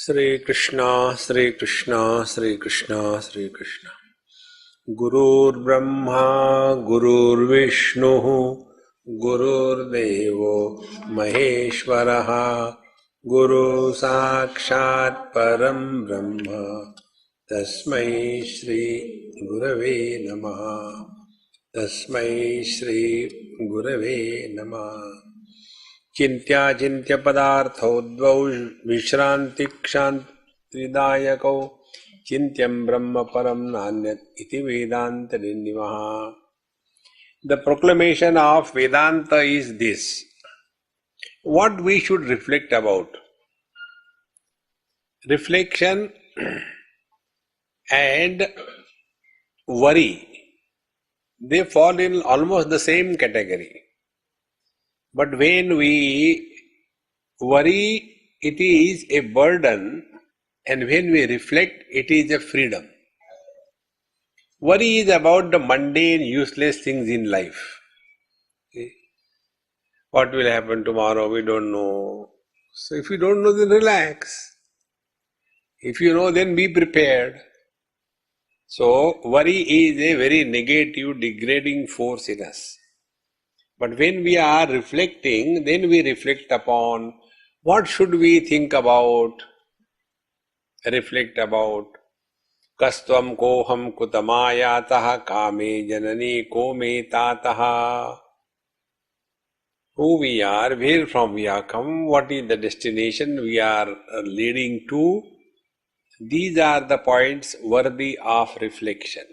Sri Krishna, Sri Krishna, Sri Krishna, Sri Krishna. Gurur Brahma, Gurur Vishnu, Gurur Devo Maheshwaraha, Guru Sakshat Param Brahma, Tasmai Shri Gurave Namaha, Tasmai Shri Gurave Namaha. चिन्त्याचिन्त्य पदार्थौ विश्रान्तिक्षान्तिदायकौ चिन्त्यं ब्रह्म परं नान्यत् इति वेदान्तनिर्णिमः. The proclamation of Vedanta is this: what we should reflect about. Reflection and worry, they fall in almost the same category. But when we worry, it is a burden, and when we reflect, it is a freedom. Worry is about the mundane, useless things in life. Okay? What will happen tomorrow, we don't know. So if you don't know, then relax. If you know, then be prepared. So worry is a very negative, degrading force in us. But when we are reflecting, then we reflect upon what should we think about, reflect about. Kastvam koham kutamayatah kame janani kome tataha. Who we are, where from we are come, what is the destination we are leading to. These are the points worthy of reflection.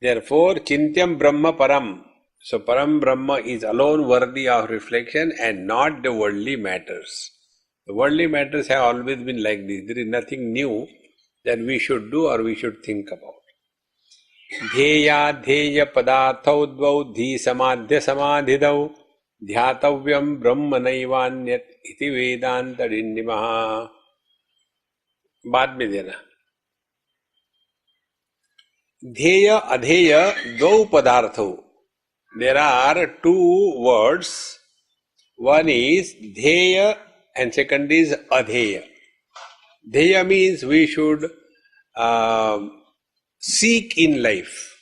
Therefore, Chintyam Brahma Param. So Param Brahma is alone worthy of reflection and not the worldly matters. The worldly matters have always been like this. There is nothing new that we should do or we should think about. Dheya Dheya Padarthau Dvau Dhi Samadhya Samadhidau Dhyatavyam Brahma Naivanyat Iti Vedanta Dindimaha. बाद में देना. ध्येय अध्येय दो पदार्थों. There are two words. One is dheya and second is adheya. Dheya means we should seek in life.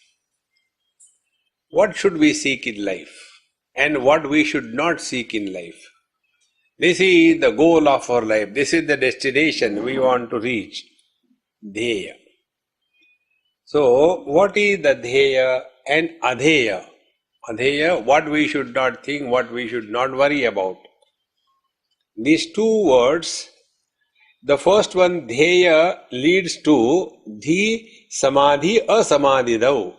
What should we seek in life? And what we should not seek in life. This is the goal of our life. This is the destination we want to reach. Dheya. So, what is the dheya and adheya? Adheya, what we should not think, what we should not worry about. These two words, the first one, dheya, leads to dhi samadhi asamadhidau.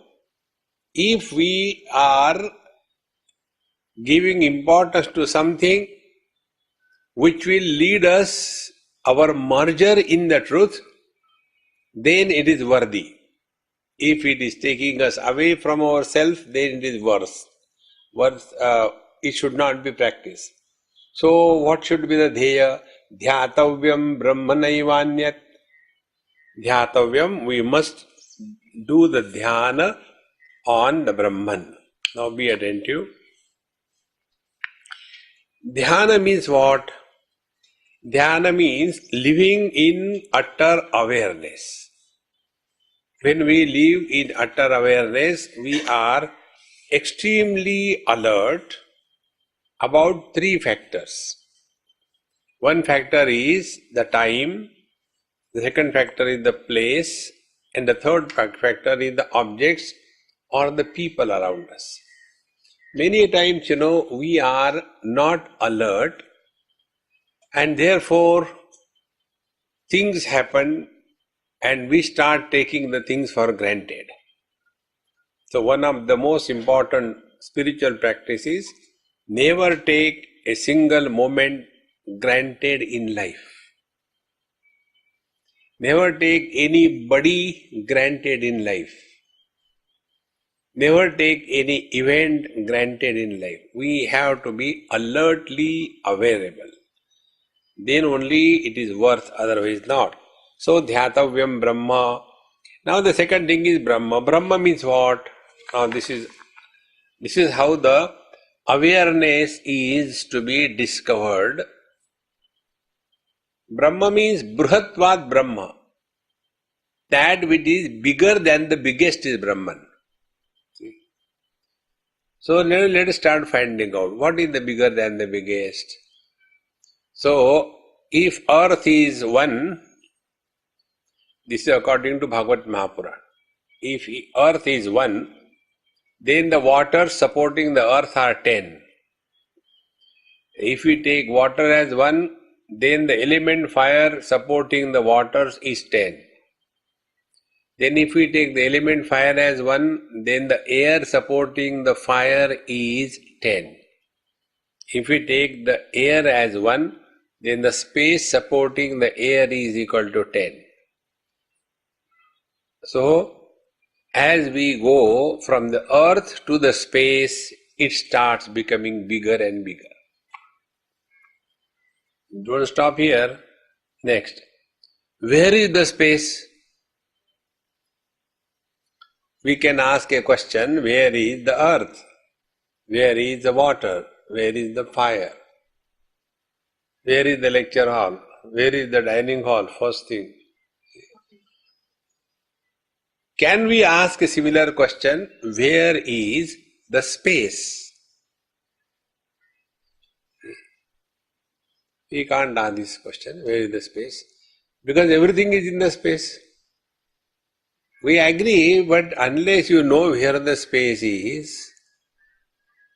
If we are giving importance to something which will lead us, our merger in the truth, then it is worthy. If it is taking us away from ourselves, then it is worse. It should not be practiced. So, what should be the dheya? Dhyatavyam brahmanaivanyat. Dhyatavyam, we must do the dhyana on the Brahman. Now be attentive. Dhyana means what? Dhyana means living in utter awareness. When we live in utter awareness, we are extremely alert about three factors. One factor is the time, the second factor is the place, and the third factor is the objects or the people around us. Many times, we are not alert, and therefore things happen and we start taking the things for granted. So one of the most important spiritual practices, never take a single moment granted in life. Never take anybody granted in life. Never take any event granted in life. We have to be alertly available. Then only it is worth, otherwise not. So, dhyatavyam Brahma. Now the second thing is Brahma. Brahma means what? Now this is how the awareness is to be discovered. Brahma means Bruhatvat Brahma. That which is bigger than the biggest is Brahman. So now let us start finding out what is the bigger than the biggest. So if earth is one, this is according to Bhagavad Mahapurana. If earth is one, then the waters supporting the earth are 10. If we take water as one, then the element fire supporting the waters is 10. Then if we take the element fire as one, then the air supporting the fire is 10. If we take the air as one, then the space supporting the air is equal to 10. So, as we go from the earth to the space, it starts becoming bigger and bigger. Don't stop here. Next. Where is the space? We can ask a question, where is the earth? Where is the water? Where is the fire? Where is the lecture hall? Where is the dining hall? First thing. Can we ask a similar question? Where is the space? We can't answer this question. Where is the space? Because everything is in the space. We agree, but unless you know where the space is,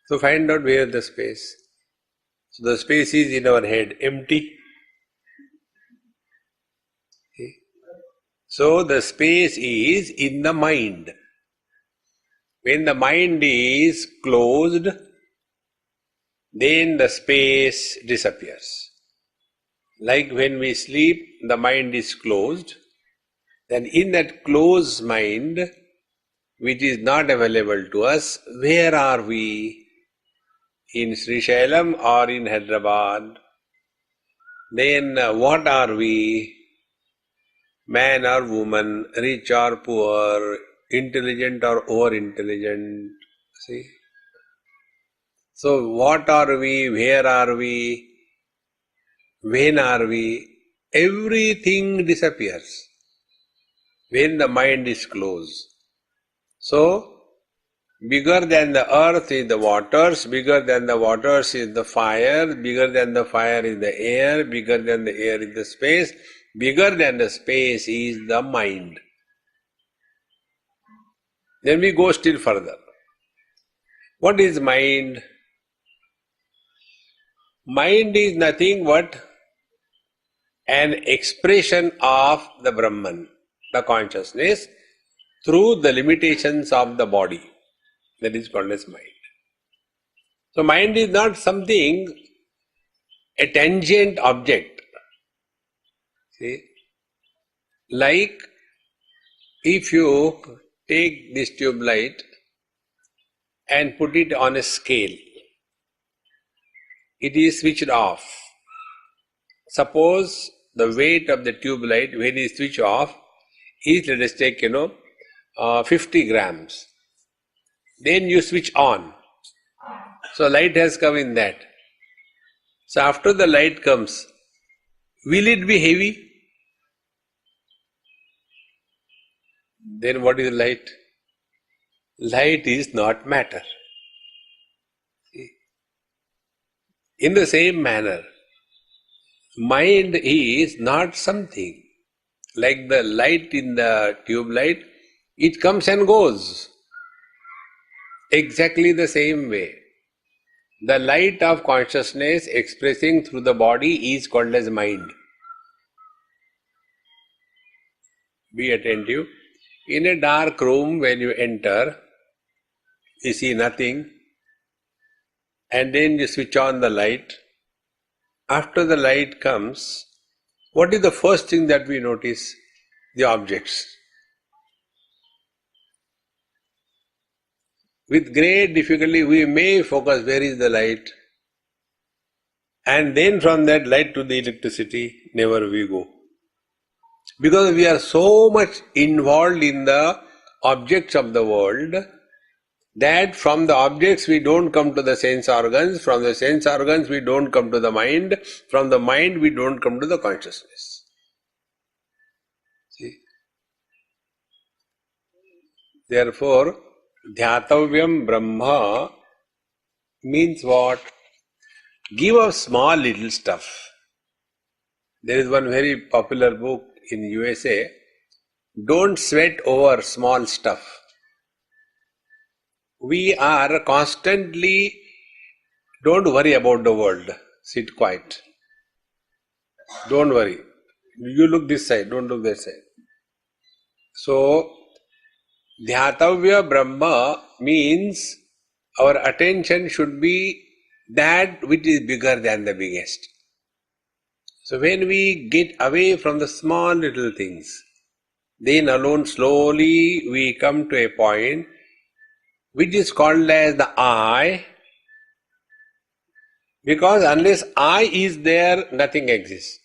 so find out where the space. So the space is in our head, empty. So the space is in the mind. When the mind is closed, then the space disappears. Like when we sleep, the mind is closed. Then in that closed mind, which is not available to us, where are we? In Srisailam or in Hyderabad? Then what are we? Man or woman, rich or poor, intelligent or over-intelligent? See? So what are we? Where are we? When are we? Everything disappears when the mind is closed. So, bigger than the earth is the waters, bigger than the waters is the fire, bigger than the fire is the air, bigger than the air is the space, bigger than the space is the mind. Then we go still further. What is mind? Mind is nothing but an expression of the Brahman, the consciousness, through the limitations of the body. That is called as mind. So mind is not something, a tangent object. See? Like if you take this tube light and put it on a scale, it is switched off. Suppose the weight of the tube light when it is switched off is, let us take, 50 grams. Then you switch on. So light has come in that. So after the light comes, will it be heavy? Then what is light? Light is not matter. See? In the same manner, mind is not something. Like the light in the tube light, it comes and goes. Exactly the same way. The light of consciousness expressing through the body is called as mind. Be attentive. In a dark room, when you enter, you see nothing, and then you switch on the light. After the light comes, what is the first thing that we notice? The objects. With great difficulty, we may focus where is the light, and then from that light to the electricity, never we go. Because we are so much involved in the objects of the world, that from the objects we don't come to the sense organs, from the sense organs we don't come to the mind, from the mind we don't come to the consciousness. See? Therefore, Dhyatavyam Brahma means what? Give us small little stuff. There is one very popular book in USA, Don't Sweat Over Small Stuff. We are constantly, don't worry about the world, sit quiet. Don't worry. You look this side, don't look that side. So, Dhyatavya Brahma means our attention should be that which is bigger than the biggest. So when we get away from the small little things, then alone slowly we come to a point which is called as the I, because unless I is there, nothing exists.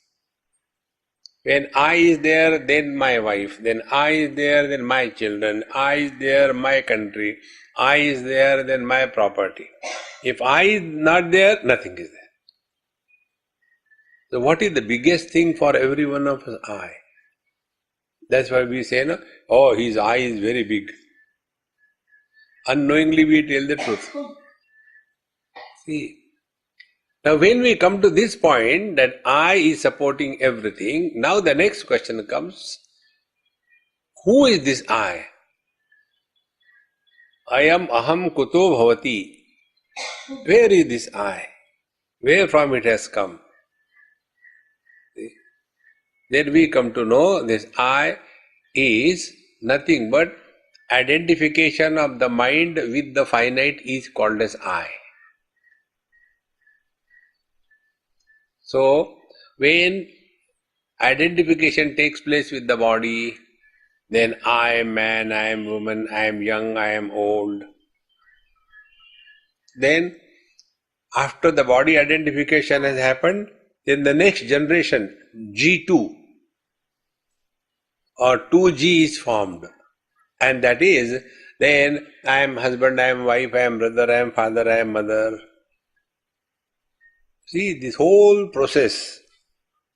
When I is there, then my wife, then I is there, then my children, I is there, my country, I is there, then my property. If I is not there, nothing is there. So what is the biggest thing for every one of us? I. That's why we say, no, oh, his eye is very big. Unknowingly we tell the truth. See, now when we come to this point that I is supporting everything, now the next question comes, who is this I? I am aham kuto bhavati. Where is this I? Where from it has come? See? Then we come to know this I is nothing but identification of the mind with the finite is called as I. So, when identification takes place with the body, then I am man, I am woman, I am young, I am old. Then, after the body identification has happened, then the next generation, G2 or 2G is formed. And that is, then I am husband, I am wife, I am brother, I am father, I am mother. See, this whole process,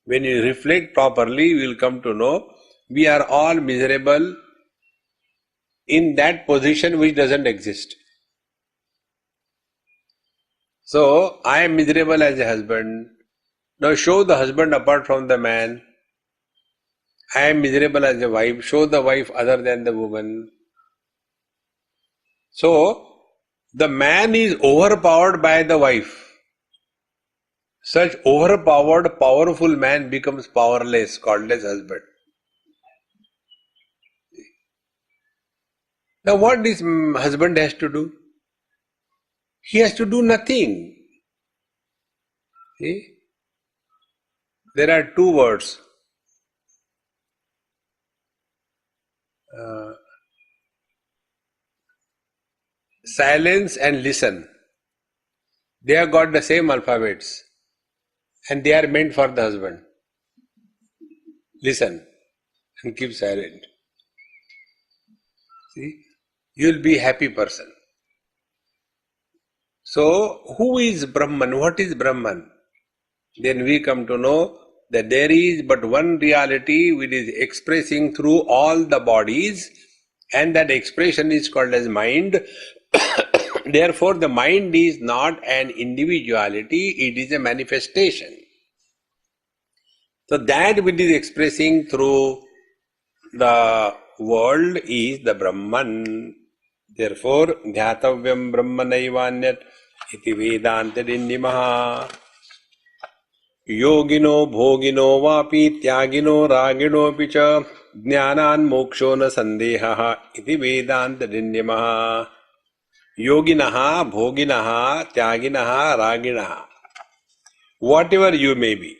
when you reflect properly, you will come to know we are all miserable in that position which doesn't exist. So, I am miserable as a husband. Now show the husband apart from the man. I am miserable as a wife. Show the wife other than the woman. So, the man is overpowered by the wife. Such overpowered, powerful man becomes powerless, called as husband. Now what this husband has to do? He has to do nothing. See? There are two words. Silence and listen. They have got the same alphabets. And they are meant for the husband. Listen and keep silent. See? You will be a happy person. So, who is Brahman? What is Brahman? Then we come to know that there is but one reality which is expressing through all the bodies, and that expression is called as mind. Therefore, the mind is not an individuality, it is a manifestation. So that which is expressing through the world is the Brahman. Therefore, Dhyatavyam Brahmanaivanyat iti Vedantadindimaha. Yogino bhogino vapi tyagino ragino picha jnanan moksho na sandehaha iti Vedantadindimaha. Yoginaha, bhoginaha, tyaginaha, raginaha. Whatever you may be,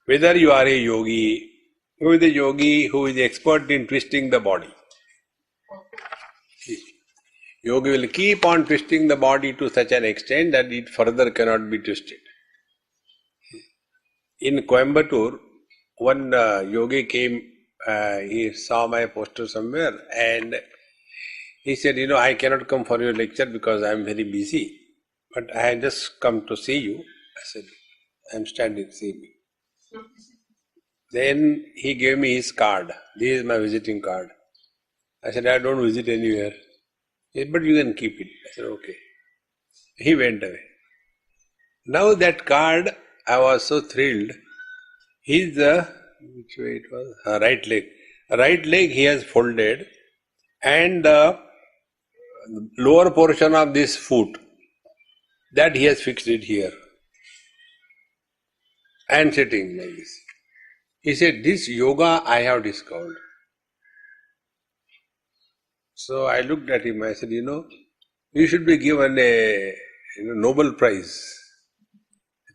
whether you are a yogi, who is a yogi who is expert in twisting the body. Yogi will keep on twisting the body to such an extent that it further cannot be twisted. In Coimbatore, one yogi came, he saw my poster somewhere and He said, I cannot come for your lecture because I am very busy. But I had just come to see you. I said, I am standing, see me. Then he gave me his card. This is my visiting card. I said, I don't visit anywhere. He said, but you can keep it. I said, okay. He went away. Now that card, I was so thrilled. His, which way it was? Right leg. Right leg he has folded, and the lower portion of this foot, that he has fixed it here. And sitting like this. He said, this yoga I have discovered. So I looked at him, I said, you should be given a Nobel Prize.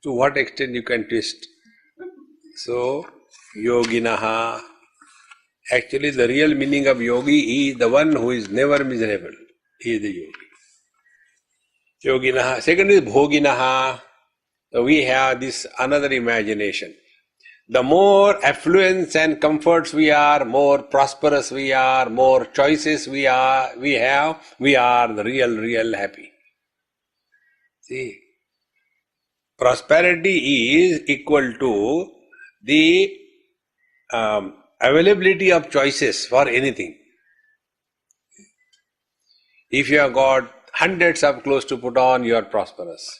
To what extent you can twist. So, yoginaha. Actually, the real meaning of yogi is the one who is never miserable. He is the yogi. Yoginaha. Second is bhoginaha. So we have this another imagination. The more affluence and comforts we are, more prosperous we are, more choices we have, we are the real happy. See, prosperity is equal to the availability of choices for anything. If you have got hundreds of clothes to put on, you are prosperous.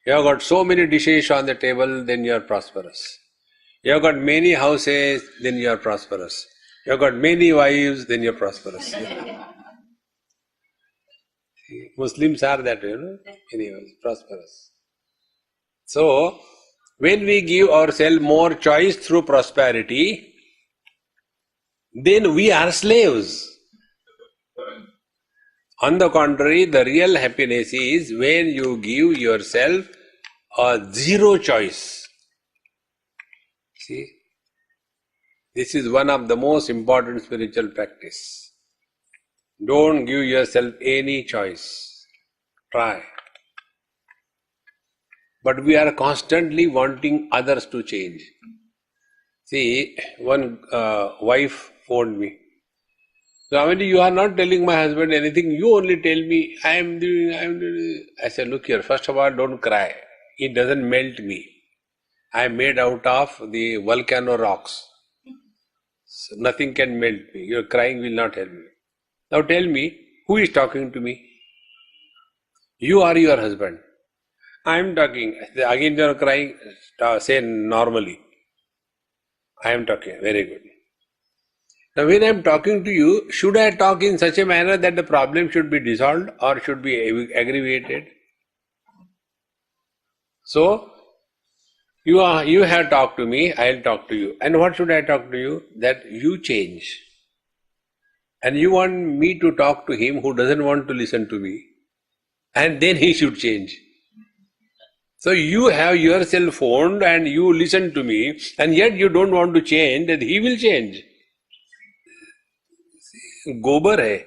You have got so many dishes on the table, then you are prosperous. You have got many houses, then you are prosperous. You have got many wives, then you are prosperous. Muslims are that way, Anyways, prosperous. So, when we give ourselves more choice through prosperity, then we are slaves. On the contrary, the real happiness is when you give yourself a zero choice. See, this is one of the most important spiritual practice. Don't give yourself any choice. Try. But we are constantly wanting others to change. See, one wife phoned me. Swamiji, you are not telling my husband anything, you only tell me, I am doing. I said, look here, first of all, don't cry. It doesn't melt me. I am made out of the volcano rocks. So nothing can melt me. Your crying will not help me. Now tell me, who is talking to me? You or your husband? I am talking. Again you are crying, say normally. I am talking. Very good. Now when I am talking to you, should I talk in such a manner that the problem should be dissolved or should be aggravated? So, you have talked to me, I will talk to you. And what should I talk to you? That you change. And you want me to talk to him who doesn't want to listen to me. And then he should change. So you have yourself phoned and you listen to me, and yet you don't want to change, that he will change. Gobar hai.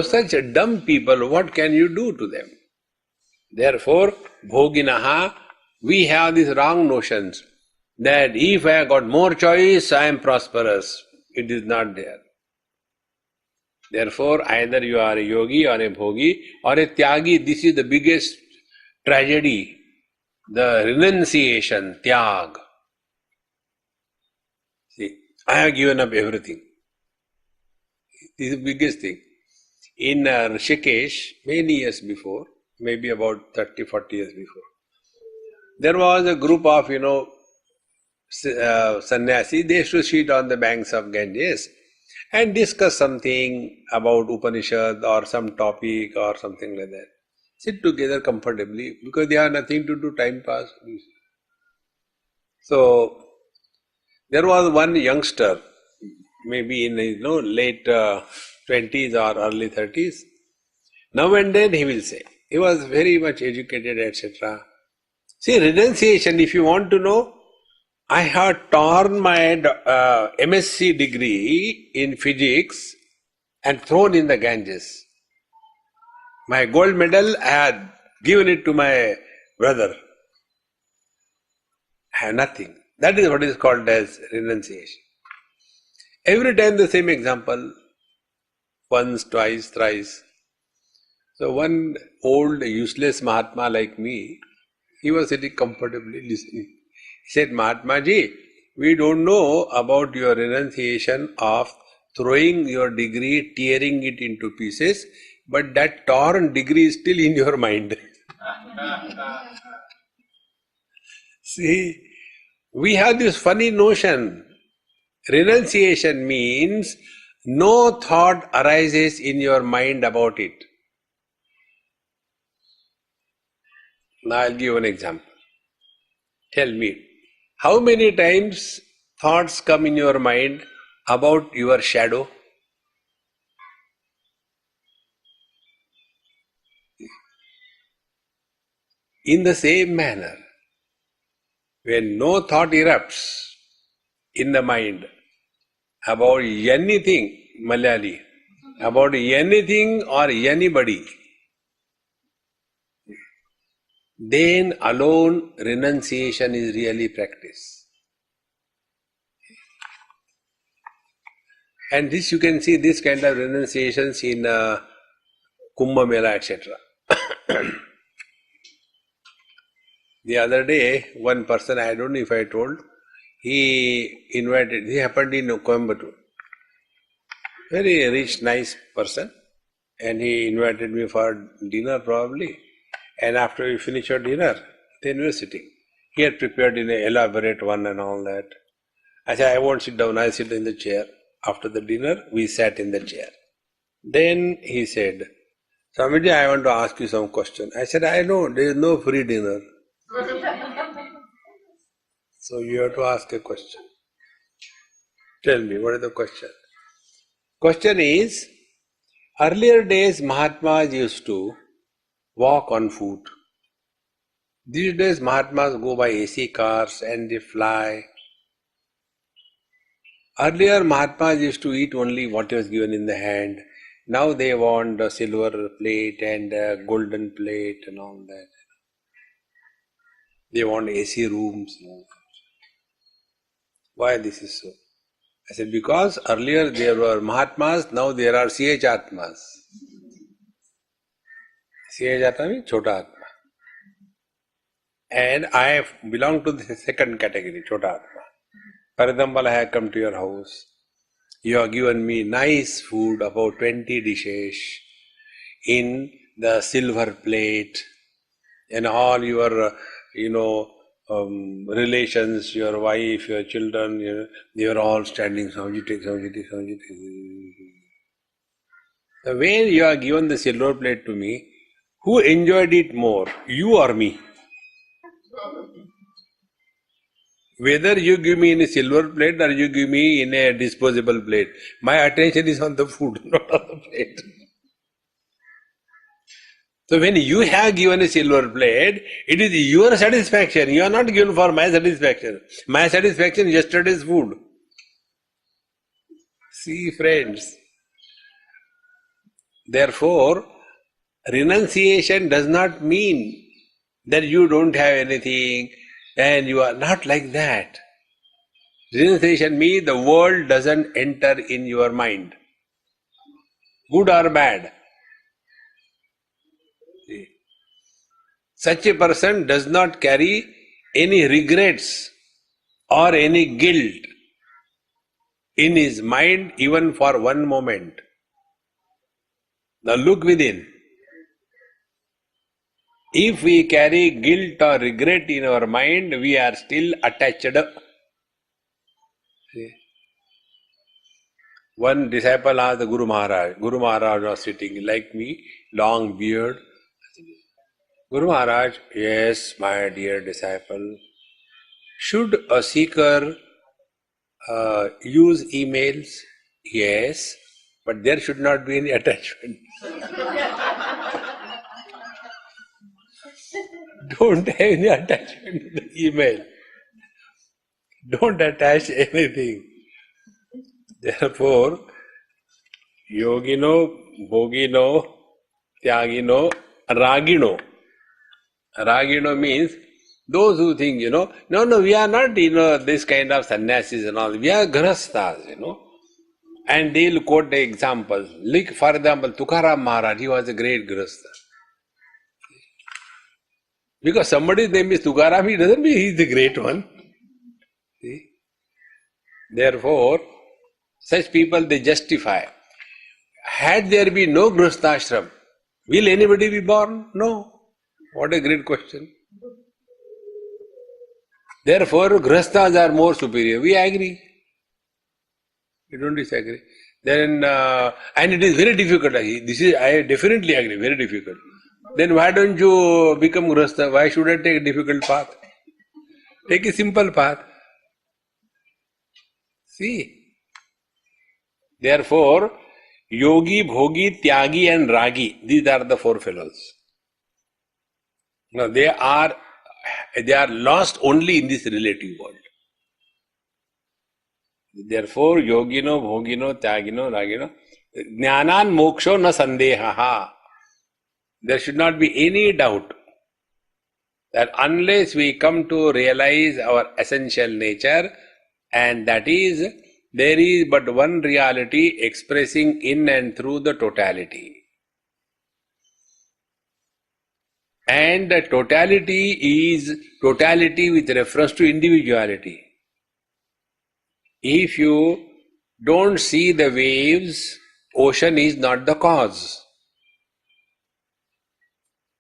Such dumb people, what can you do to them? Therefore, bhoginaha, we have these wrong notions that if I have got more choice, I am prosperous. It is not there. Therefore, either you are a yogi or a bhogi or a tyagi. This is the biggest tragedy. The renunciation, tyag. See, I have given up everything. This is the biggest thing. In Rishikesh, many years before, maybe about 30, 40 years before, there was a group of, sannyasi. They used to sit on the banks of Ganges and discuss something about Upanishad or some topic or something like that. Sit together comfortably because they have nothing to do, time pass. So, there was one youngster, maybe in late 20s or early 30s. Now and then he will say, he was very much educated, etc. See, renunciation, if you want to know, I have torn my MSc degree in physics and thrown in the Ganges. My gold medal, I had given it to my brother. I have nothing. That is what is called as renunciation. Every time the same example, once, twice, thrice. So one old useless Mahatma like me, he was sitting comfortably listening. He said, Mahatma ji, we don't know about your renunciation of throwing your degree, tearing it into pieces, but that torn degree is still in your mind. See, we have this funny notion. Renunciation means no thought arises in your mind about it. Now I'll give an example. Tell me, how many times thoughts come in your mind about your shadow? In the same manner, when no thought erupts in the mind about anything, Malayali, about anything or anybody, then alone renunciation is really practiced. And this you can see this kind of renunciations in Kumbh Mela, etc. The other day, one person, I don't know if I told, he happened in Coimbatore. Very rich, nice person. And he invited me for dinner probably. And after we finished our dinner, then we were sitting. He had prepared in an elaborate one and all that. I said, I won't sit down, I'll sit in the chair. After the dinner, we sat in the chair. Then he said, Swamiji, I want to ask you some question. I said, I know, there is no free dinner. So you have to ask a question. Tell me, what is the question? Question is, earlier days Mahatmas used to walk on foot. These days Mahatmas go by AC cars and they fly. Earlier Mahatmas used to eat only what was given in the hand. Now they want a silver plate and a golden plate and all that. They want AC rooms. Why this is so? I said, because earlier there were Mahatmas, now there are CH Atmas. CH Atma means Chota Atma. And I belong to the second category, Chota Atma. For example, I have come to your house. You have given me nice food, about 20 dishes, in the silver plate, and all your, relations, your wife, your children, they are all standing, Swamiji, take, Swamiji, take, Swamiji, take. The way you have given the silver plate to me, who enjoyed it more, you or me? Whether you give me in a silver plate or you give me in a disposable plate, my attention is on the food, not on the plate. So when you have given a silver plate, it is your satisfaction. You are not given for my satisfaction. My satisfaction is yesterday's food. See, friends. Therefore, renunciation does not mean that you don't have anything and you are not like that. Renunciation means the world doesn't enter in your mind. Good or bad. See. Such a person does not carry any regrets or any guilt in his mind even for one moment. Now look within. If we carry guilt or regret in our mind, we are still attached. See? One disciple asked the Guru Maharaj. Guru Maharaj was sitting like me, long beard. Guru Maharaj, yes, my dear disciple, should a seeker use emails? Yes, but there should not be any attachment. Don't have any attachment to the email. Don't attach anything. Therefore, yogino, bhogino, tyagino, ragino. Ragino means those who think, no, we are not, this kind of sannyasis and all. We are grahasthas, And they'll quote the examples. Like, for example, Tukaram Maharaj, he was a great Grihastha. Because somebody's name is Tukaram, he doesn't mean he's the great one. See? Therefore, such people, they justify. Had there been no Grihasthashram, will anybody be born? No. What a great question. Therefore, Grihasthas are more superior. We agree. We don't disagree. Then, and it is very difficult. I definitely agree, very difficult. Then why don't you become Grihastha? Why should I take a difficult path? Take a simple path. See. Therefore, Yogi, Bhogi, Tyagi and Ragi, these are the four fellows. Now, they are lost only in this relative world. Therefore, Yogino, Bhogino, Tyagino, Ragino, Jnanan Moksho na Sandehaha. There should not be any doubt that unless we come to realize our essential nature, and that is, there is but one reality expressing in and through the totality. And the totality is totality with reference to individuality. If you don't see the waves, ocean is not the cause.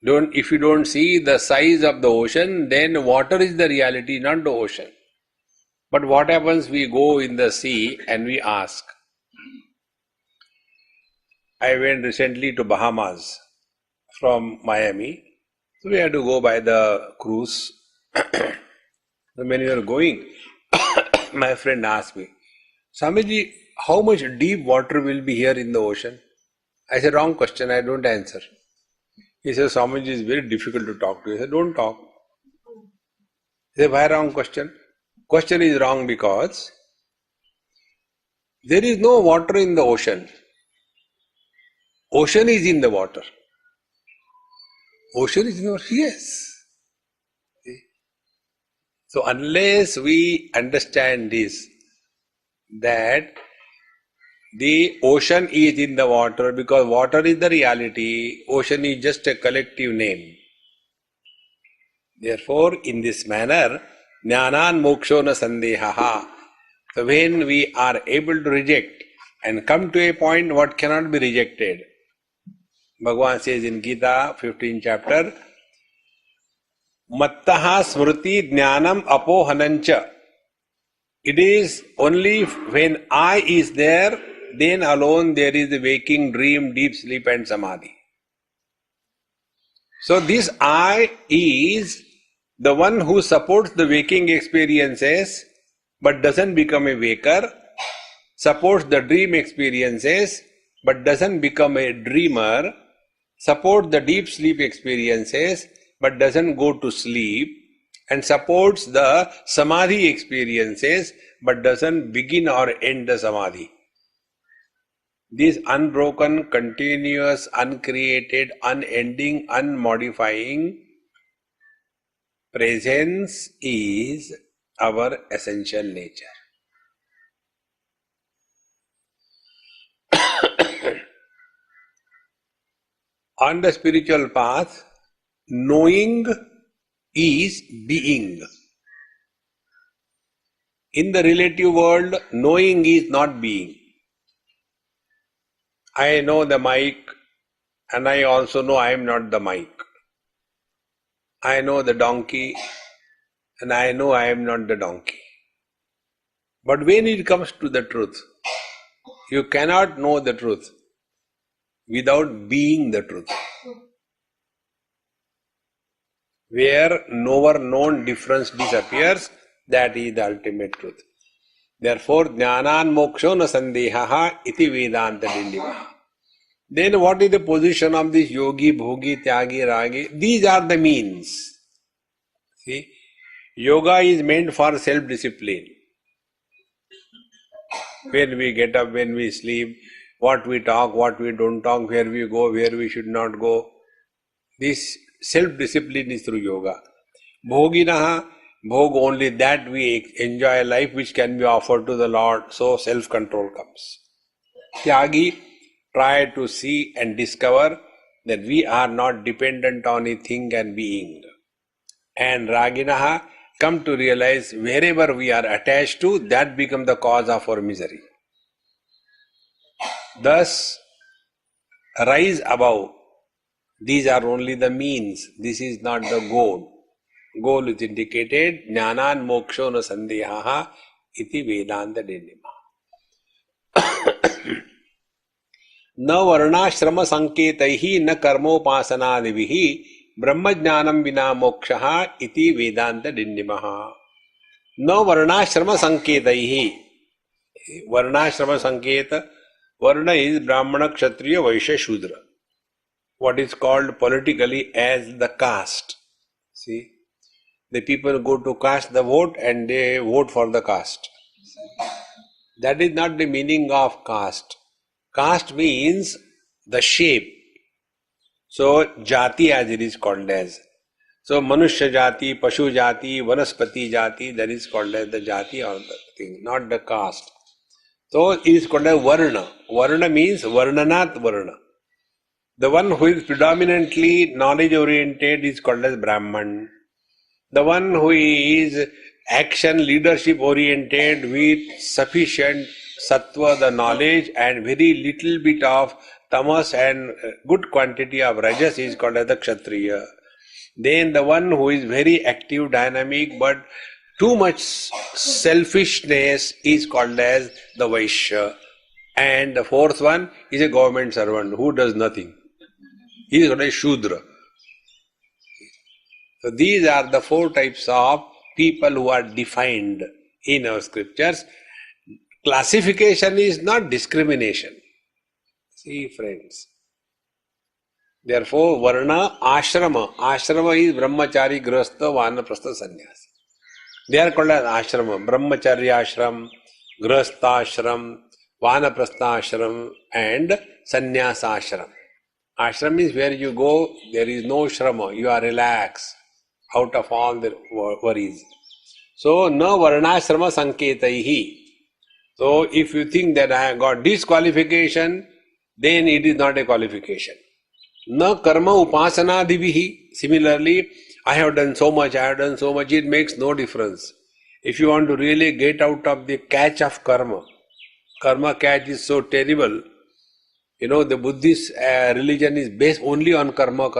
If you don't see the size of the ocean, then water is the reality, not the ocean. But what happens? We go in the sea and we ask. I went recently to Bahamas from Miami. So we had to go by the cruise. So when we were going, my friend asked me, Swamiji, how much deep water will be here in the ocean? I said, wrong question, I don't answer. He said, Swamiji, is very difficult to talk to. I said, don't talk. He said, why wrong question? Question is wrong because there is no water in the ocean. Ocean is in the water. Ocean is in the water, yes. So unless we understand this, that the ocean is in the water, because water is the reality, ocean is just a collective name. Therefore, in this manner, jnanan moksho na sandehaha. So when we are able to reject and come to a point what cannot be rejected, Bhagavan says in Gita, 15th chapter, Mattaha smriti jnanam apohanancha. It is only when I is there, then alone there is the waking, dream, deep sleep and samadhi. So this I is the one who supports the waking experiences but doesn't become a waker, supports the dream experiences but doesn't become a dreamer, supports the deep sleep experiences but doesn't go to sleep, and supports the samadhi experiences but doesn't begin or end the samadhi. This unbroken, continuous, uncreated, unending, unmodifying presence is our essential nature. On the spiritual path, knowing is being. In the relative world, knowing is not being. I know the mic, and I also know I am not the mic. I know the donkey, and I know I am not the donkey. But when it comes to the truth, you cannot know the truth without being the truth. Where knower known difference disappears, that is the ultimate truth. Therefore, jnanan moksho na sandehaha iti vedanta dindivaha. Then what is the position of this yogi, bhogi, tyagi, ragi? These are the means. See, yoga is meant for self-discipline. When we get up, when we sleep, what we talk, what we don't talk, where we go, where we should not go. This self-discipline is through yoga. Bhoginaha, bhog only that we enjoy life which can be offered to the Lord, so self-control comes. Tyagi try to see and discover that we are not dependent on a thing and being. And Raginaha come to realize wherever we are attached to, that becomes the cause of our misery. Thus, rise above. These are only the means. This is not the goal. Goal is indicated, jnanan moksho na sandehaha iti vedanta denima. न वर्णाश्रम संकेतैहि न कर्मोपासनादिभिः ब्रह्मज्ञानं विना मोक्षः इति वेदांत डिंडिमः. न वर्णाश्रम संकेतैहि. वर्णाश्रम संकेत, Varna is Brahmana, Kshatriya, Vaishya, Shudra. What is called politically as the caste. See, the people go to cast the vote and they vote for the caste. That is not the meaning of caste. Caste means the shape. So, jati as it is called as. So, Manushya jati, Pashu jati, Vanaspati jati, that is called as the jati or the thing, not the caste. So, it is called as Varna. Varna means Varnanat Varna. The one who is predominantly knowledge oriented is called as Brahman. The one who is action leadership oriented with sufficient sattva, the knowledge, and very little bit of tamas and good quantity of rajas is called as the Kshatriya. Then the one who is very active, dynamic, but too much selfishness is called as the Vaishya. And the fourth one is a government servant who does nothing. He is called as Shudra. So these are the four types of people who are defined in our scriptures. Classification is not discrimination. See, friends. Therefore, Varna, Ashrama. Ashrama is Brahmachari, Grihastha, Vanaprastha, Sannyasi. They are called as Ashrama. Brahmacharya Ashram, Grihastha Ashram, Vanaprastha Ashram, and Sannyasa Ashram. Ashram means where you go, there is no shrama. You are relaxed out of all the worries. So, no varnashrama sanketaihi. So, if you think that I have got this qualification, then it is not a qualification. Na karma upasana divihi. Similarly, I have done so much, it makes no difference. If you want to really get out of the catch of karma catch is so terrible. You know, the Buddhist religion is based only on karma.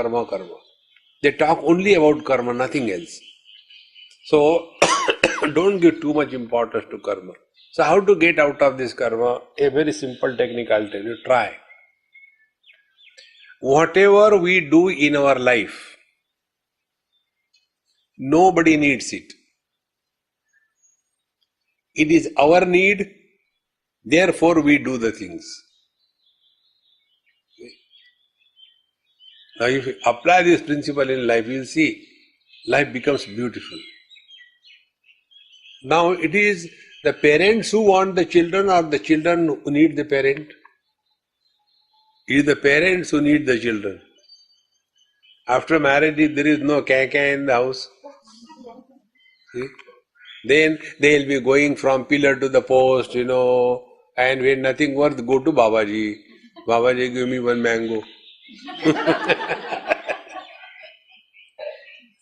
They talk only about karma, nothing else. So, don't give too much importance to karma. So, how to get out of this karma? A very simple technique I'll tell you. Try. Whatever we do in our life, nobody needs it. It is our need, therefore we do the things. Now, if you apply this principle in life, you will see life becomes beautiful. Now, it is the parents who want the children or the children who need the parent? It is the parents who need the children. After marriage, if there is no kaka in the house, see? Then they will be going from pillar to the post, and when nothing worth, go to Babaji. Babaji, give me one mango.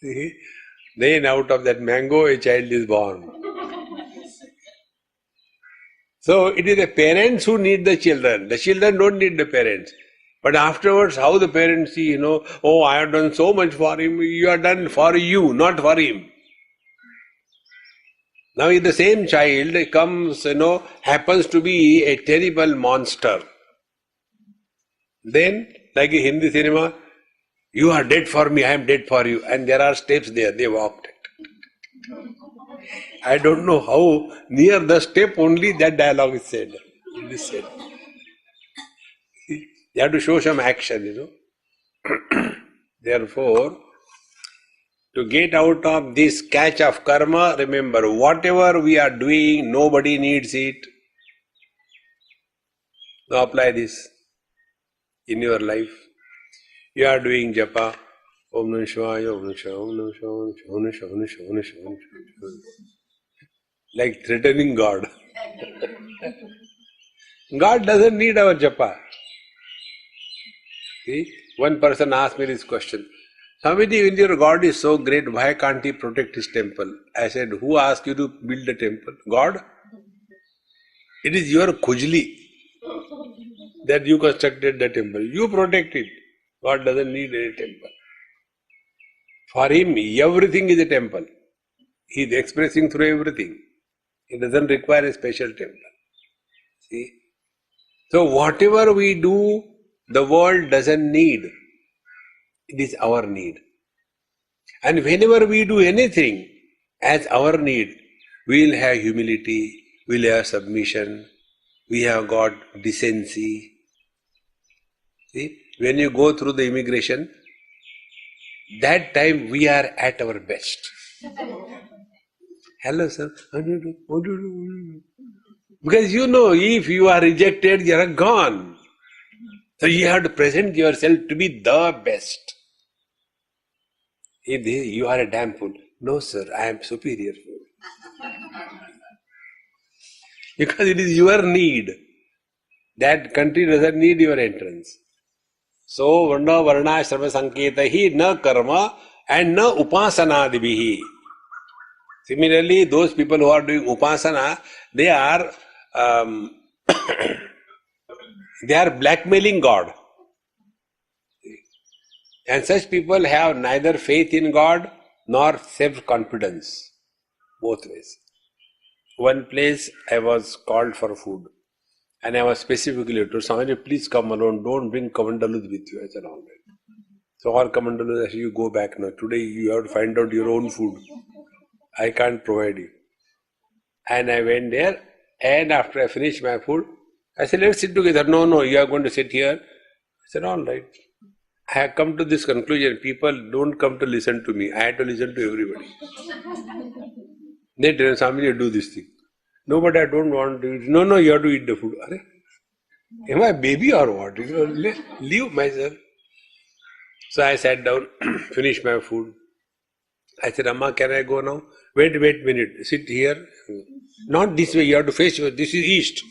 See? Then out of that mango, a child is born. So it is the parents who need the children. The children don't need the parents. But afterwards, how the parents see, oh, I have done so much for him. You are done for you, not for him. Now, if the same child comes, happens to be a terrible monster, then, like a Hindi cinema, you are dead for me, I am dead for you. And there are steps there, they walked. I don't know how near the step only that dialogue is said. It is said. You have to show some action, Therefore, to get out of this catch of karma, remember, whatever we are doing, nobody needs it. Now apply this in your life. You are doing japa. Om Namah Shivaya, Om Namah Shivaya, Om Namah Shivaya, Om Namah Shivaya, Om Namah Shivaya, Om Namah Shivaya, Om Namah Shivaya. Like threatening God. God doesn't need our japa. See? One person asked me this question. Swamiji, when your God is so great, why can't he protect his temple? I said, who asked you to build a temple? God? It is your khujli that you constructed the temple. You protect it. God doesn't need any temple. For him, everything is a temple. He is expressing through everything. He doesn't require a special temple. See? So whatever we do, the world doesn't need. It is our need. And whenever we do anything as our need, we will have humility, we will have submission, we have got decency. See? When you go through the immigration, that time we are at our best. Hello, sir. Because you know, if you are rejected, you are gone. So you have to present yourself to be the best. If you are a damn fool. No, sir, I am superior fool. Because it is your need. That country doesn't need your entrance. So, varna varnashrama sanketahi na karma and na upasanadibihi. Similarly, those people who are doing upasana, they are they are blackmailing God. And such people have neither faith in God nor self-confidence. Both ways. One place I was called for food. And I was specifically told, Swamiji, please come alone, don't bring Kamandalus with you. I said, all right. So all Kamandalus, you go back now. Today you have to find out your own food. I can't provide you. And I went there, and after I finished my food, I said, let's sit together. No, you are going to sit here. I said, all right. I have come to this conclusion, people don't come to listen to me. I had to listen to everybody. They tell Swamiji, do this thing. No, but I don't want to eat. No, you have to eat the food. Are, am I a baby or what? Leave myself. So I sat down, finished my food. I said, Amma, can I go now? Wait a minute. Sit here. Not this way, you have to face your, this is east.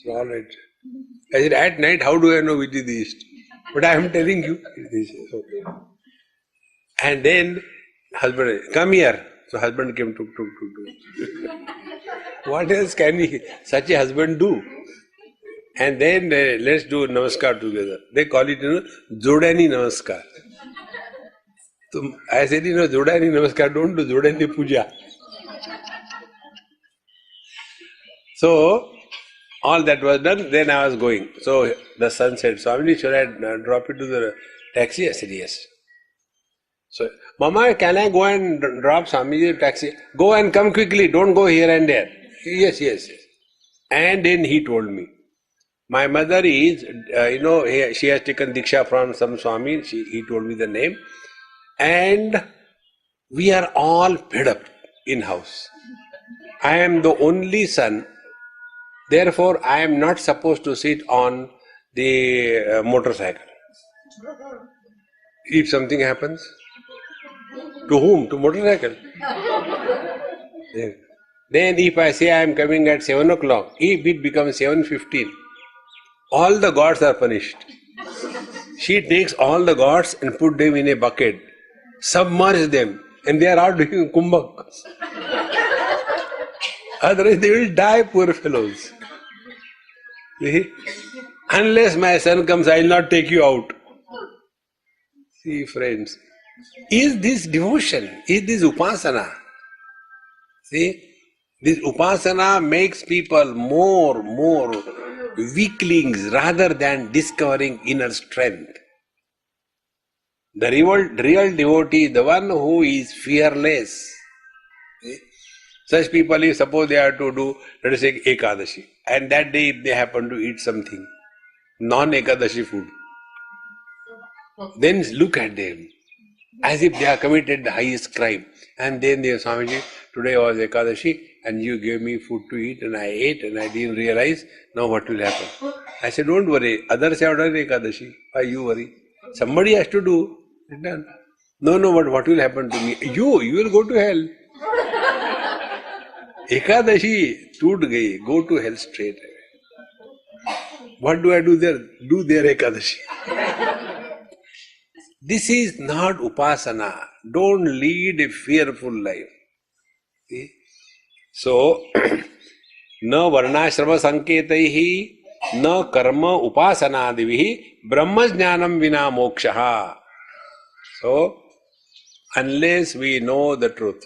So, all right. I said, at night, how do I know which is the east? But I am telling you, this is okay. And then, husband, come here. So husband came, took. What else can such a husband do? And then let's do namaskar together. They call it, Jodani namaskar. So I said, Jodani namaskar, don't do Jodani puja. So all that was done, then I was going. So the son said, Swamiji, should I drop you to the taxi? I said, yes. So, Mama, can I go and drop Swamiji taxi? Go and come quickly, don't go here and there. Yes. And then he told me, my mother is, she has taken Diksha from some Swami, he told me the name. And we are all fed up in house. I am the only son. Therefore, I am not supposed to sit on the motorcycle. If something happens, to whom? To motorcycle. Then if I say I am coming at 7 o'clock, if it becomes 7:15, all the gods are punished. She takes all the gods and put them in a bucket, submerge them, and they are all doing kumbhak. Otherwise they will die, poor fellows. See? Unless my son comes, I will not take you out. See, friends, is this devotion? Is this upasana? See, this upasana makes people more weaklings rather than discovering inner strength. The real devotee is the one who is fearless. See? Such people, if suppose they are to do, let us say, Ekadashi, and that day if they happen to eat something, non-Ekadashi food, then look at them as if they have committed the highest crime. And then they say, Swamiji, today was Ekadashi and you gave me food to eat and I ate and I didn't realize, now what will happen? I said, don't worry, others have done Ekadashi, why you worry? Somebody has to do, it's done. No, but what will happen to me? You will go to hell. Ekadashi toot gayi, go to hell straight away. What do I do there? Do there Ekadashi. This is not upasana. Don't lead a fearful life. See? So, न वर्णाश्रम संकेतैः न कर्म उपासनादिभिः ब्रह्म ज्ञानम विना मोक्षः. So, unless we know the truth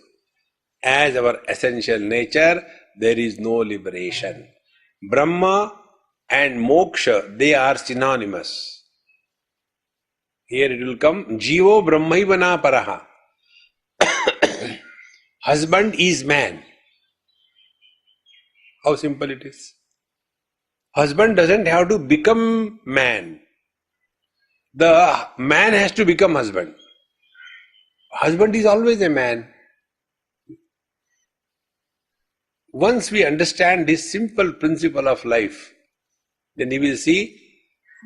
as our essential nature, there is no liberation. Brahma and moksha, they are synonymous. Here it will come, Jivo Brahmaivana Paraha. Husband is man. How simple it is. Husband doesn't have to become man. The man has to become husband. Husband is always a man. Once we understand this simple principle of life, then you will see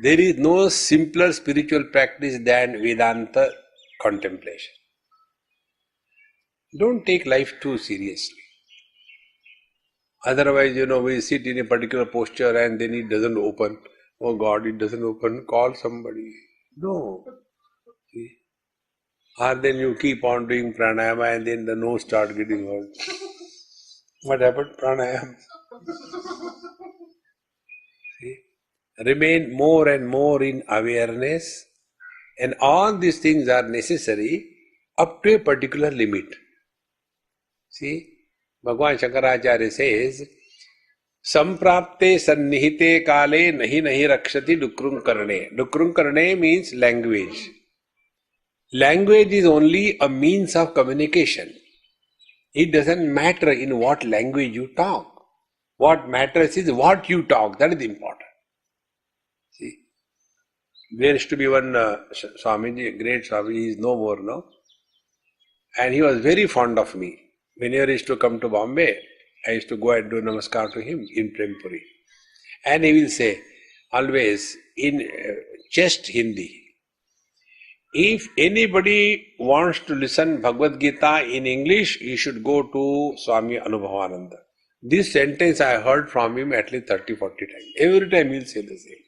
there is no simpler spiritual practice than Vedanta contemplation. Don't take life too seriously. Otherwise, we sit in a particular posture and then it doesn't open. Oh God, it doesn't open. Call somebody. No. See? Or then you keep on doing pranayama and then the nose starts getting hurt. What happened? Pranayama. See? Remain more and more in awareness, and all these things are necessary up to a particular limit. See, Bhagavan Shankaracharya says, Samprapte sannihite kale nahi nahi rakshati dukrum karne. Dukrum karne means language. Language is only a means of communication. It doesn't matter in what language you talk. What matters is what you talk. That is important. See, there used to be one Swamiji, great Swamiji, he is no more now. And he was very fond of me. Whenever he used to come to Bombay, I used to go and do namaskar to him in Prempuri. And he will say, always in just Hindi, if anybody wants to listen Bhagavad Gita in English, you should go to Swami Anubhavananda. This sentence I heard from him at least 30-40 times. Every time he'll say the same.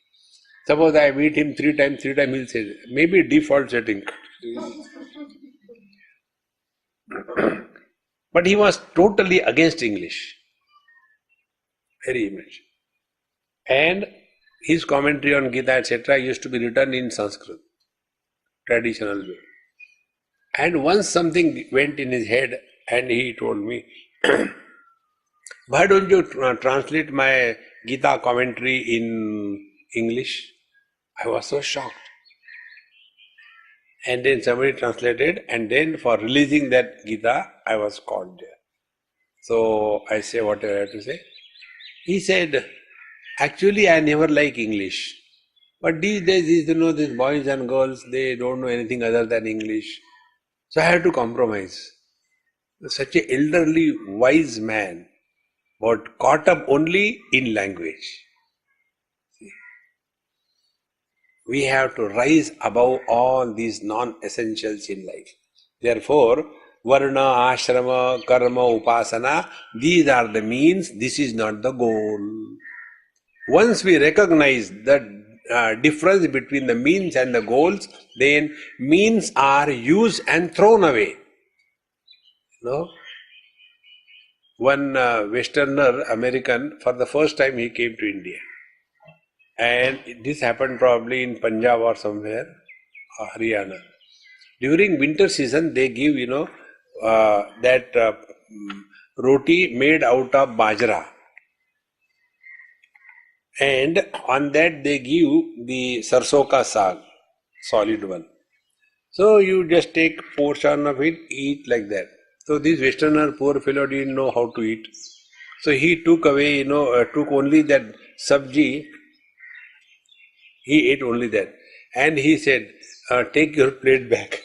Suppose I meet him three times he'll say, maybe default setting. But he was totally against English. Very much. And his commentary on Gita, etc., used to be written in Sanskrit, traditional way. And once something went in his head and he told me, why don't you translate my Gita commentary in English? I was so shocked. And then somebody translated, and then for releasing that Gita, I was called there. So I say what I have to say. He said, actually I never like English. But these days, these boys and girls, they don't know anything other than English. So I had to compromise. Such an elderly, wise man, but caught up only in language. We have to rise above all these non-essentials in life. Therefore, varna, ashrama, karma, upasana, these are the means, this is not the goal. Once we recognize the difference between the means and the goals, then means are used and thrown away. One Westerner, American, for the first time he came to India. And this happened probably in Punjab or somewhere, Haryana. During winter season, they give, that roti made out of bajra. And on that they give the sarson ka saag, solid one. So you just take portion of it, eat like that. So this Westerner, poor fellow, didn't know how to eat. So he took away, took only that sabji. He ate only that. And he said, take your plate back.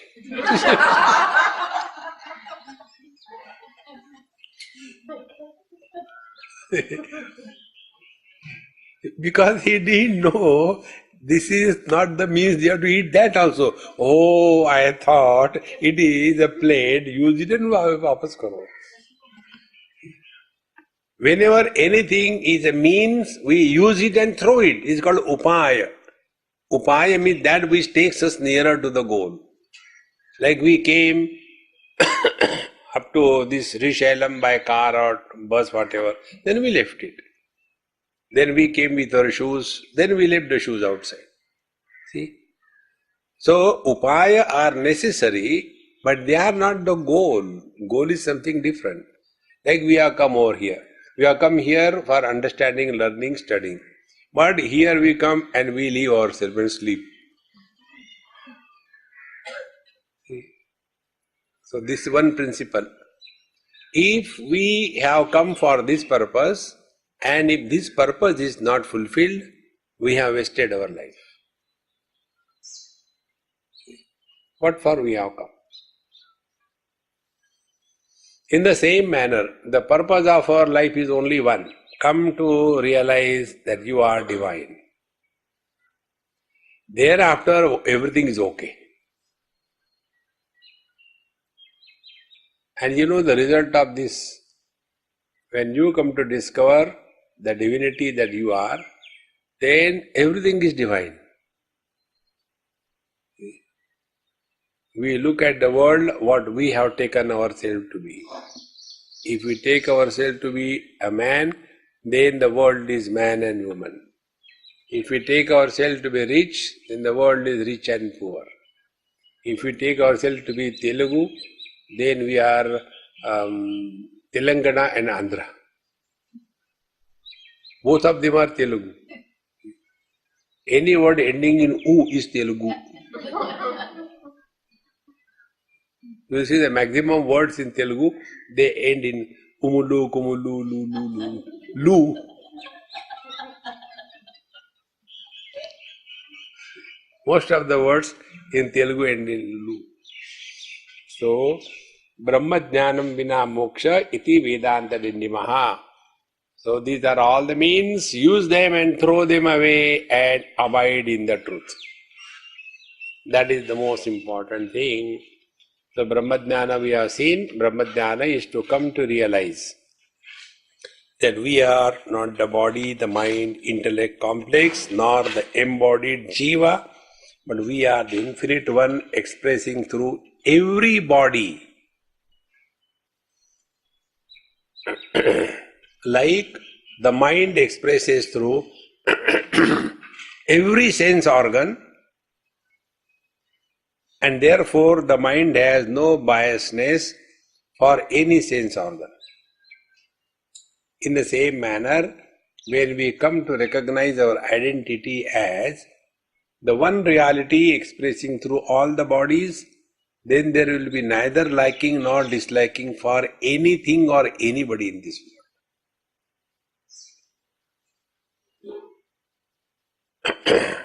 Because he didn't know this is not the means, you have to eat that also. Oh, I thought it is a plate, use it and wapas karo. Whenever anything is a means, we use it and throw it. It's called upaya. Upaya means that which takes us nearer to the goal. Like we came up to this Rishalam by car or bus, whatever, then we left it. Then we came with our shoes, then we left the shoes outside. See? So, upaya are necessary, but they are not the goal. Goal is something different. Like we have come over here. We have come here for understanding, learning, studying. But here we come and we leave ourselves and sleep. So this is one principle. If we have come for this purpose, and if this purpose is not fulfilled, we have wasted our life. What for we have come? In the same manner, the purpose of our life is only one. Come to realize that you are divine. Thereafter, everything is okay. And you know the result of this. When you come to discover the divinity that you are, then everything is divine. We look at the world, what we have taken ourselves to be. If we take ourselves to be a man, then the world is man and woman. If we take ourselves to be rich, then the world is rich and poor. If we take ourselves to be Telugu, then we are Telangana and Andhra. Both of them are Telugu. Any word ending in U is Telugu. You see the maximum words in Telugu, they end in umulu, kumulu, lu, lu, lu, lu. Most of the words in Telugu end in lu. So, Brahma Jnanam Vina Moksha iti Vedanta Dindimaha. So these are all the means, use them and throw them away and abide in the truth. That is the most important thing. So Brahmajnana we have seen, Brahmajnana is to come to realize that we are not the body, the mind, intellect complex, nor the embodied Jiva, but we are the infinite one expressing through every body. Like the mind expresses through every sense organ, and therefore the mind has no biasness for any sense organ. In the same manner, when we come to recognize our identity as the one reality expressing through all the bodies, then there will be neither liking nor disliking for anything or anybody in this world.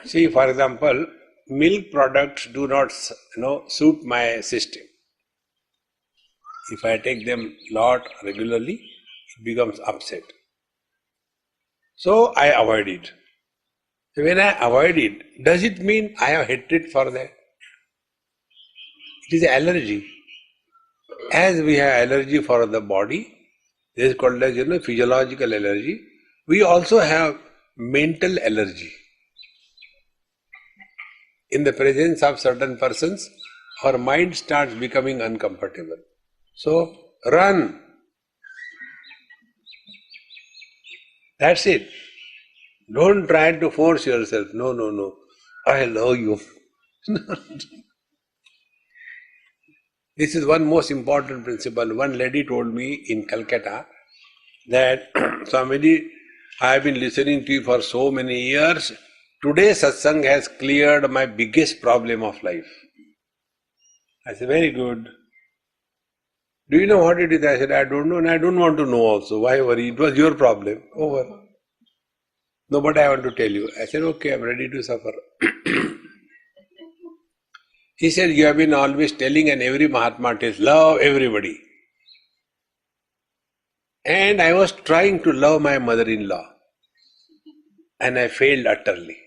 See, for example, milk products do not suit my system. If I take them lot regularly, it becomes upset. So I avoid it. When I avoid it, does it mean I have hatred for that? It is allergy. As we have allergy for the body, this is called as physiological allergy. We also have mental allergy. In the presence of certain persons, our mind starts becoming uncomfortable. So, run. That's it. Don't try to force yourself. No. I love you. This is one most important principle. One lady told me in Calcutta that, Swamiji, I have been listening to you for so many years. Today satsang has cleared my biggest problem of life. I said, very good. Do you know what it is? I said, I don't know and I don't want to know also. Why worry? It was your problem. Over. No, but I want to tell you. I said, okay, I'm ready to suffer. He said, you have been always telling and every Mahatma tells, love everybody. And I was trying to love my mother-in-law. And I failed utterly.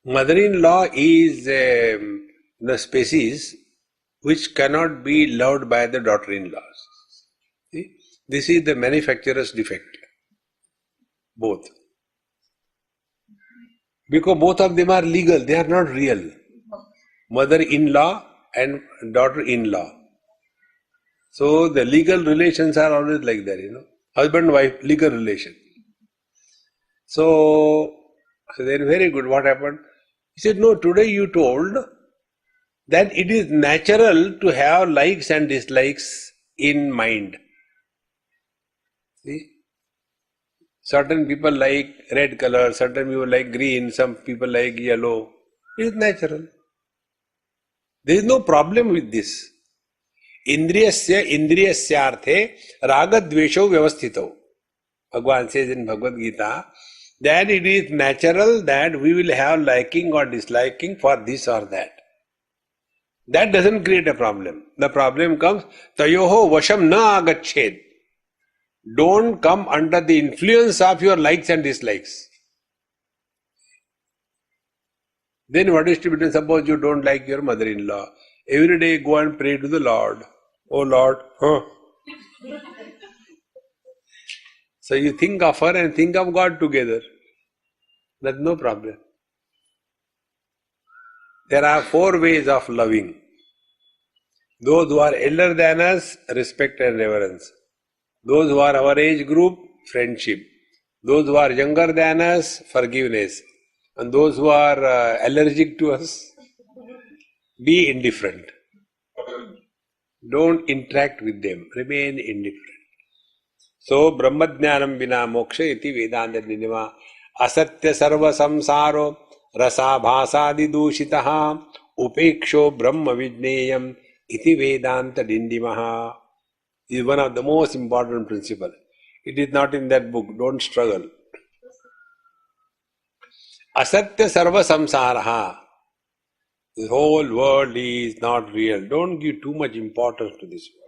Mother-in-law is the species which cannot be loved by the daughter-in-laws. See? This is the manufacturer's defect. Both. Because both of them are legal, they are not real. Mother-in-law and daughter-in-law. So the legal relations are always like that, Husband-wife, legal relation. So then very good. What happened? He said, no, today you told that it is natural to have likes and dislikes in mind. See? Certain people like red color, certain people like green, some people like yellow. It is natural. There is no problem with this. Indriyasya indriyasyarthe ragadvesho vyavasthito. Bhagavan says in Bhagavad Gita that it is natural that we will have liking or disliking for this or that. That doesn't create a problem. The problem comes, tayoho vasham na agached. Don't come under the influence of your likes and dislikes. Then what is to be done? Suppose you don't like your mother-in-law. Every day go and pray to the Lord. Oh Lord, So you think of her and think of God together. That's no problem. There are 4 ways of loving. Those who are elder than us, respect and reverence. Those who are our age group, friendship. Those who are younger than us, forgiveness. And those who are allergic to us, be indifferent. Don't interact with them. Remain indifferent. So, Brahmajnanam vina moksha iti Vedanta Nidima asatya sarva samsaro rasa bhasadi dushitaha upeksho brahma vijneyam iti Vedanta Dindimaha. Is one of the most important principles. It is not in that book. Don't struggle. Asatya sarva samsaraha. The whole world is not real. Don't give too much importance to this world.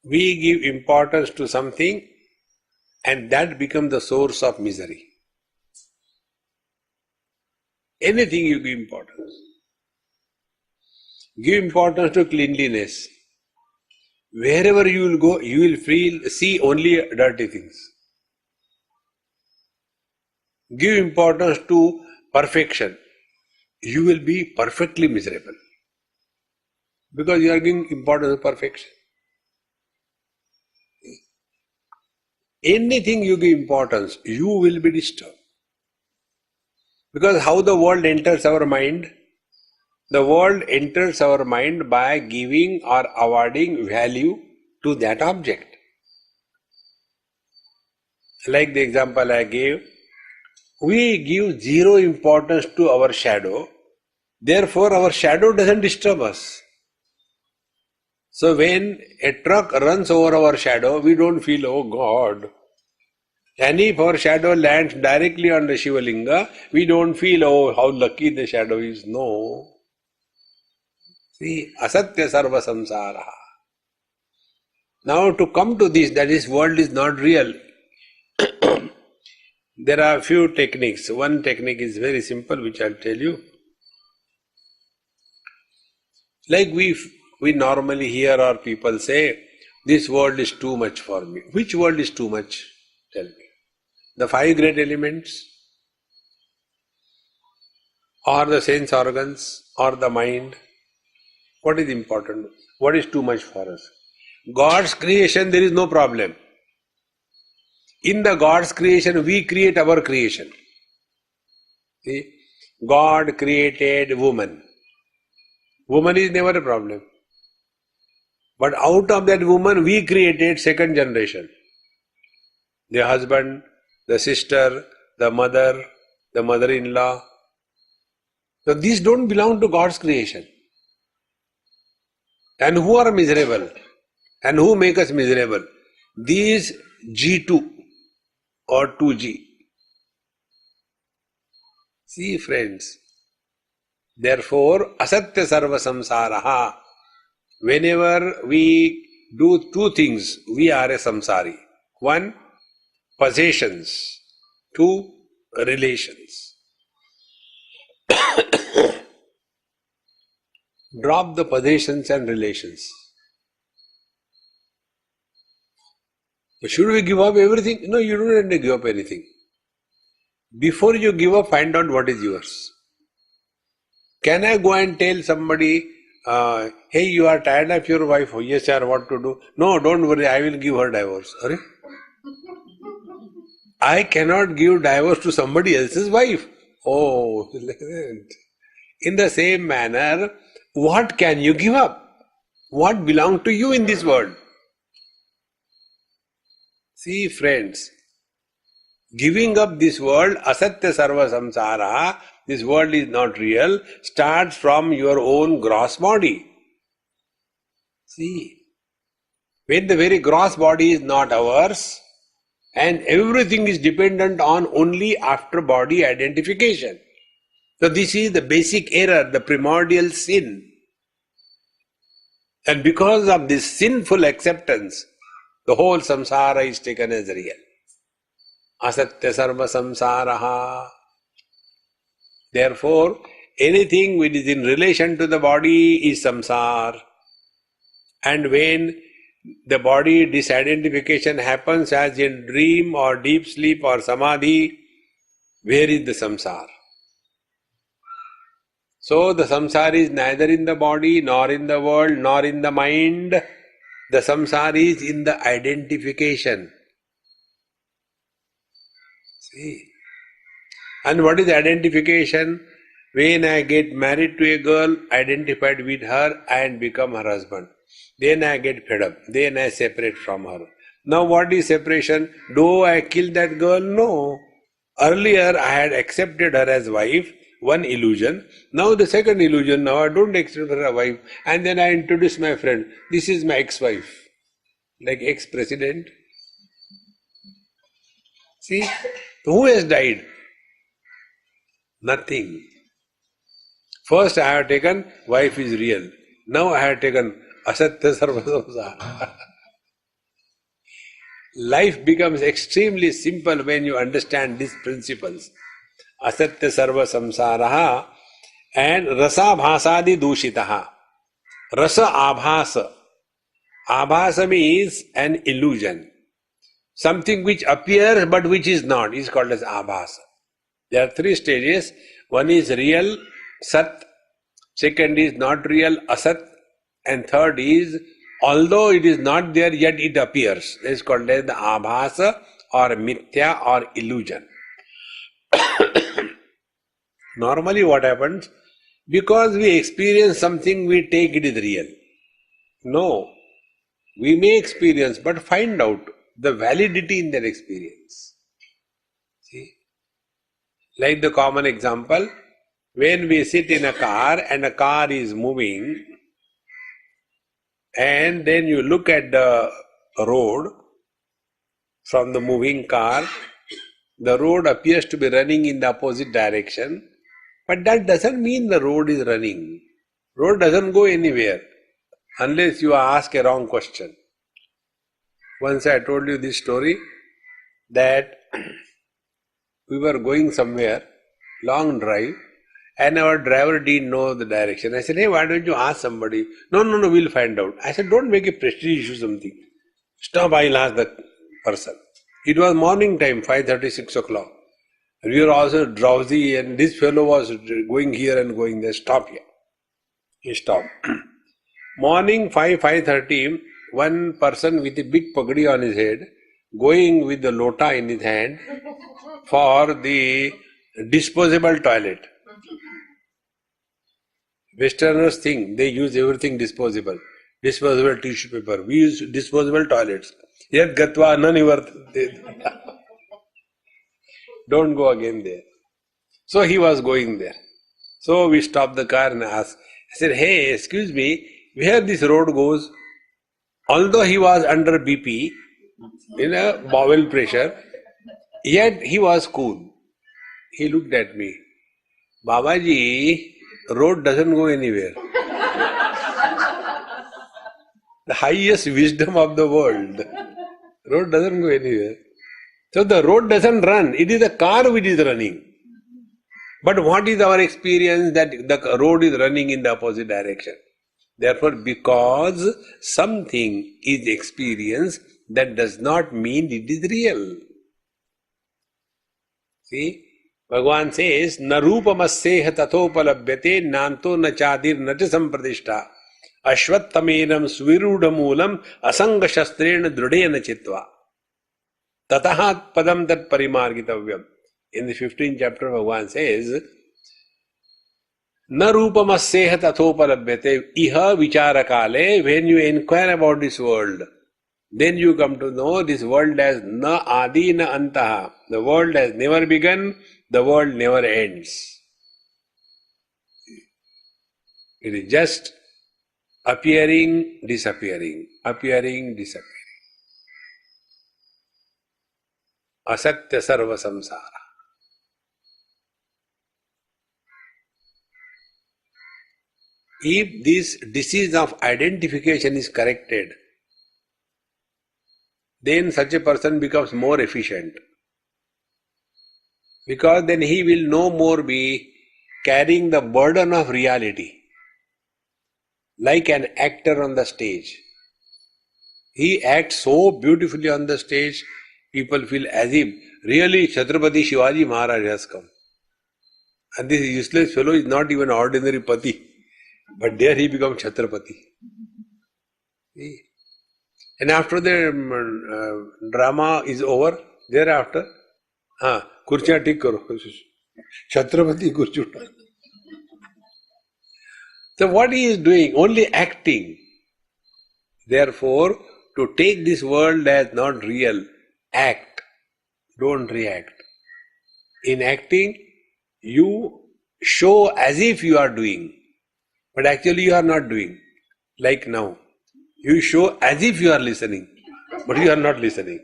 We give importance to something and that becomes the source of misery. Anything you give importance. Give importance to cleanliness. Wherever you will go, you will see only dirty things. Give importance to perfection. You will be perfectly miserable. Because you are giving importance to perfection. Anything you give importance, you will be disturbed. Because how the world enters our mind? The world enters our mind by giving or awarding value to that object. Like the example I gave, we give zero importance to our shadow, therefore our shadow doesn't disturb us. So when a truck runs over our shadow, we don't feel, oh God. And if our shadow lands directly on the Shiva Linga, we don't feel, oh, how lucky the shadow is. No. See, asatya sarva samsara. Now to come to this, that is, world is not real. There are few techniques. One technique is very simple, which I'll tell you. Like we normally hear our people say, this world is too much for me. Which world is too much? Tell me. The 5 great elements? Or the sense organs? Or the mind? What is important? What is too much for us? God's creation, there is no problem. In the God's creation, we create our creation. See? God created woman. Woman is never a problem. But out of that woman, we created second generation. The husband, the sister, the mother-in-law. So these don't belong to God's creation. And who are miserable? And who make us miserable? These G2 or 2G. See friends, therefore asatya sarva samsaraha. Whenever we do 2 things, we are a samsari. 1, possessions. 2, relations. Drop the possessions and relations. Should we give up everything? No, you don't have to give up anything. Before you give up, find out what is yours. Can I go and tell somebody, hey, you are tired of your wife? Oh, yes, sir, what to do? No, don't worry, I will give her divorce. Are? I cannot give divorce to somebody else's wife. Oh, in the same manner, what can you give up? What belongs to you in this world? See, friends, giving up this world, asatya sarva samsara, this world is not real, starts from your own gross body. See, when the very gross body is not ours, and everything is dependent on only after body identification. So this is the basic error, the primordial sin. And because of this sinful acceptance, the whole samsara is taken as real. Asatya sarva samsaraha. Therefore, anything which is in relation to the body is samsara. And when the body disidentification happens as in dream or deep sleep or samadhi, where is the samsara? So the samsara is neither in the body, nor in the world, nor in the mind. The samsara is in the identification. See? And what is identification? When I get married to a girl, identified with her and become her husband. Then I get fed up. Then I separate from her. Now what is separation? Do I kill that girl? No. Earlier I had accepted her as wife, one illusion. Now the second illusion, now I don't accept her as wife. And then I introduce my friend. This is my ex-wife. Like ex-president. See? Who has died? Nothing. First I have taken wife is real. Now I have taken asatya sarva samsara. Life becomes extremely simple when you understand these principles. Asatya sarva samsaraha and rasa bhasadi dushitaha. Rasa abhasa. Abhasa means an illusion. Something which appears but which is not is called as abhasa. There are three stages. One is real, sat. Second is not real, asat. And third is, although it is not there, yet it appears. This is called as the abhasa or mithya or illusion. Normally what happens? Because we experience something, we take it as real. No. We may experience, but find out the validity in that experience. See? Like the common example, when we sit in a car and a car is moving, and then you look at the road from the moving car, the road appears to be running in the opposite direction, but that doesn't mean the road is running. Road doesn't go anywhere unless you ask a wrong question. Once I told you this story that we were going somewhere, long drive, and our driver didn't know the direction. I said, hey, why don't you ask somebody? No, we'll find out. I said, don't make a prestige issue something. Stop, I'll ask the person. It was morning time, 5:30, 6 o'clock. We were also drowsy and this fellow was going here and going there. Stop here. He stopped. Morning 5:30, one person with a big pagdi on his head, going with the lota in his hand for the disposable toilet. Westerners think they use everything disposable. Disposable tissue paper. We use disposable toilets. Yet gatva nanivartate. Don't go again there. So he was going there. So we stopped the car and asked. I said, hey, excuse me, where this road goes? Although he was under BP, in a bowel pressure, yet he was cool. He looked at me. Babaji, road doesn't go anywhere. The highest wisdom of the world. Road doesn't go anywhere. So the road doesn't run. It is the car which is running. But what is our experience? That the road is running in the opposite direction. Therefore, because something is experienced, that does not mean it is real. See, Bhagavan says, "Na rupamasseha tathopalabhyate nanto na chadir na cha sampradishta ashvattamenam svirudhamulam asanga shastrena drudena chitva tatahat padam tat parimargitavyam." In the 15th chapter, Bhagavan says, "Na rupamasseha tathopalabhyate iha vicharakale." When you inquire about this world, then you come to know this world has na adi na antaha. The world has never begun, the world never ends. It is just appearing, disappearing, appearing, disappearing. Asatya sarva samsara. If this disease of identification is corrected, then such a person becomes more efficient. Because then he will no more be carrying the burden of reality like an actor on the stage. He acts so beautifully on the stage, people feel as if really Chhatrapati Shivaji Maharaj has come. And this useless fellow is not even ordinary pati, but there he becomes Chhatrapati. And after the drama is over, thereafter, kursiyan ठीक करो, Chhatrapati kursi उठा. So what he is doing? Only acting. Therefore, to take this world as not real, act. Don't react. In acting, you show as if you are doing, but actually you are not doing. Like now. You show as if you are listening, but you are not listening.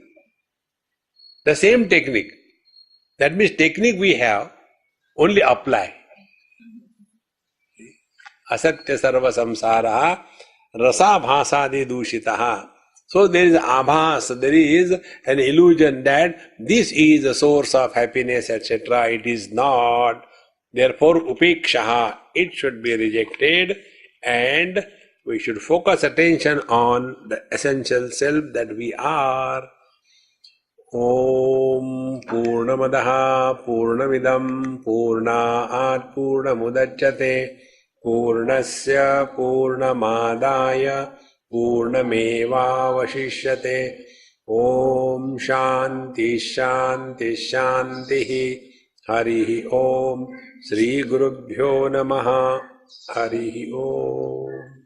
The same technique. That means technique we have, only apply. Asatya sarva samsara rasa bhasadi dushitaha. So there is abhas, there is an illusion that this is the source of happiness, etc. It is not. Therefore, upekshaha, it should be rejected, and we should focus attention on the essential self that we are. Om Purnamadaha Purnamidam Purnaat Purnamudachyate Purnasya Purnamadaya Purnameva Vashishyate. Om Shanti Shanti Shanti. Harihi Om. Sri Gurubhyo Namaha. Harihi Om.